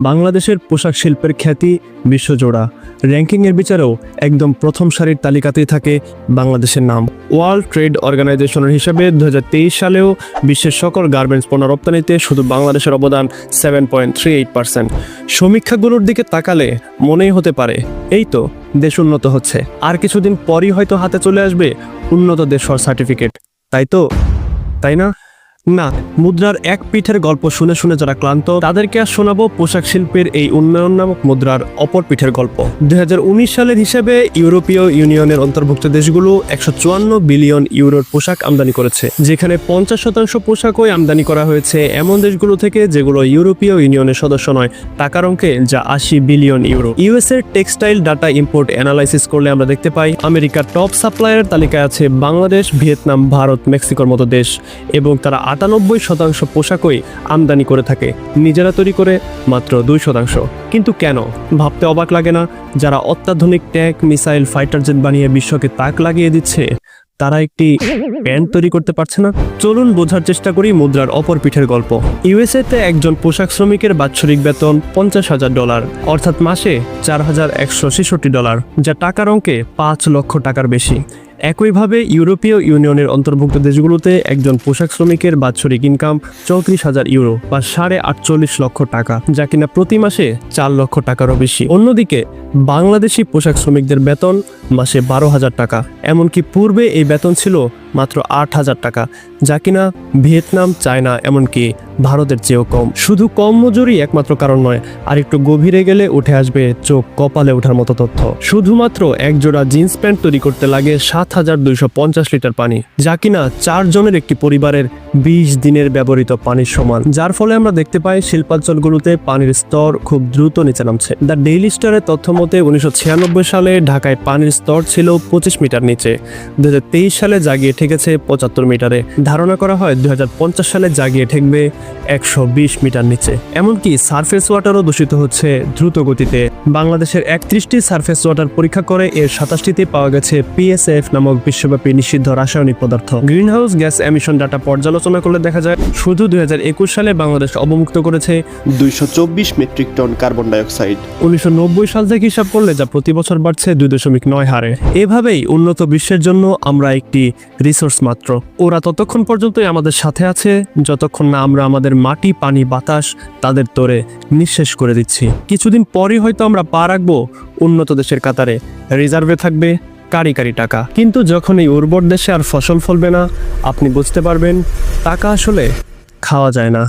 বাংলাদেশের পোশাক শিল্পের খ্যাতি বিশ্বজোড়া। র্যাঙ্কিংয়ের বিচারেও একদম প্রথম সারির তালিকাতেই থাকে বাংলাদেশের নাম। ওয়ার্ল্ড ট্রেড অর্গানাইজেশনের হিসাবে 2023 সালেও বিশ্বের সকল গার্মেন্টস পণ্য রপ্তানিতে শুধু বাংলাদেশের অবদান 7.38%। সমীক্ষাগুলোর দিকে তাকালে মনেই হতে পারে এই তো দেশ উন্নত হচ্ছে, আর কিছুদিন পরই হয়তো হাতে চলে আসবে উন্নত দেশ হওয়ার সার্টিফিকেট। তাই না? না, মুদ্রার এক পিঠের গল্প শুনে শুনে যারা ক্লান্ত তাদেরকে আর শোনাবো পোশাক শিল্পের এই উন্নয়ন নামক মুদ্রার অপর পিঠের গল্প। 2019 সালের হিসাবে ইউরোপীয় ইউনিয়নের অন্তর্ভুক্ত দেশগুলো 154 বিলিয়ন ইউরোর পোশাক আমদানি করেছে, যেখানে 50% পোশাকই আমদানি করা হয়েছে এমন দেশগুলো থেকে যেগুলো ইউরোপীয় ইউনিয়নের সদস্য নয়, টাকার অঙ্কে যা 80 বিলিয়ন ইউরো। ইউএস এর টেক্সটাইল ডাটা ইম্পোর্ট অ্যানালাইসিস করলে আমরা দেখতে পাই আমেরিকার টপ সাপ্লায়ারের তালিকায় আছে বাংলাদেশ, ভিয়েতনাম, ভারত, মেক্সিকোর মতো দেশ, এবং তারা 98% পোশাকই আমদানি করে থাকে, নিজেরা তৈরি করে মাত্র 2%। কিন্তু কেন ভাবতে অবাক লাগে না? যারা অত্যাধুনিক ট্যাঙ্ক, মিসাইল, ফাইটার জেট বানিয়ে বিশ্বকে তাক লাগিয়ে দিচ্ছে, তারা একটি প্যান্ট তৈরি করতে পারছে না। চলুন বোঝার চেষ্টা করি মুদ্রার অপর পিঠের গল্প। ইউএসএতে একজন পোশাক শ্রমিকের বাৎসরিক বেতন $50,000, অর্থাৎ মাসে $4,166, যা টাকার অঙ্কে 5 লক্ষ টাকার বেশি। একইভাবে ইউরোপীয় ইউনিয়নের অন্তর্ভুক্ত দেশগুলোতে একজন পোশাক শ্রমিকের বাৎসরিক ইনকাম 34,000 ইউরো বা 48 লক্ষ টাকা, যা কিনা প্রতি মাসে 4 লক্ষ টাকারও বেশি। অন্যদিকে বাংলাদেশি পোশাক শ্রমিকদের বেতন মাসে 12,000 টাকা, এমনকি পূর্বে এই বেতন ছিল মাত্র 8,000 টাকা, যা কিনা ভিয়েতনাম, চায়না, এমনকি ভারতের চেয়েও কম। শুধু কম মজুরি একমাত্র কারণ নয়, আর একটু গভীরে গেলে উঠে আসবে চোখ কপালে ওঠার মতো তথ্য। শুধুমাত্র এক জোড়া জিন্স প্যান্ট তৈরি করতে লাগে 7,250 লিটার পানি, যা কিনা 4 জনের একটি পরিবারের 20 দিনের ব্যবহৃত পানির সমান। যার ফলে আমরা দেখতে পাই শিল্পাঞ্চলগুলোতে পানির স্তর খুব দ্রুত নিচে নামছে। দ্য ডেইলি স্টারের তথ্য মতে 1996 সালে ঢাকায় পানির স্তর ছিল 25 মিটার নিচে, 2023 সালে জাগিয়ে ঠেকেছে 75 মিটারে। ধারণা করা হয় 2050 সালে জাগিয়ে ঠেকবে 120 মিটার নিচে। এমনকি সারফেস ওয়াটারও দূষিত হচ্ছে দ্রুত গতিতে। বাংলাদেশের 31টি সারফেস ওয়াটার পরীক্ষা করে এর 27টিতে পাওয়া গেছে PSF নামক বিশ্বব্যাপী নিষিদ্ধ রাসায়নিক পদার্থ। গ্রিনহাউস গ্যাস এমিশন ডাটা পর্যালোচনা করলে দেখা যায় শুধু 2021 সালে বাংলাদেশ অবমুক্ত করেছে 224 মেট্রিক টন কার্বন ডাইঅক্সাইড। 1990 সাল থেকে হিসাব করলে যা প্রতি বছর বাড়ছে 2.9 হারে। এভাবেই উন্নত বিশ্বের জন্য আমরা একটি রিসোর্স মাত্র। ওরা ততক্ষণ পর্যন্তই আমাদের সাথে আছে যতক্ষণ না আমরা আমাদের মাটি, পানি, বাতাস তাদের তোরে নিঃশেষ করে দিচ্ছি। কিছুদিন পরই হয়তো আমরা পা রাখবো উন্নত দেশের কাতারে, রিজার্ভে থাকবে কারি কারি টাকা। কিন্তু যখন এই উর্বর দেশে আর ফসল ফলবে না, আপনি বুঝতে পারবেন টাকা আসলে খাওয়া যায় না।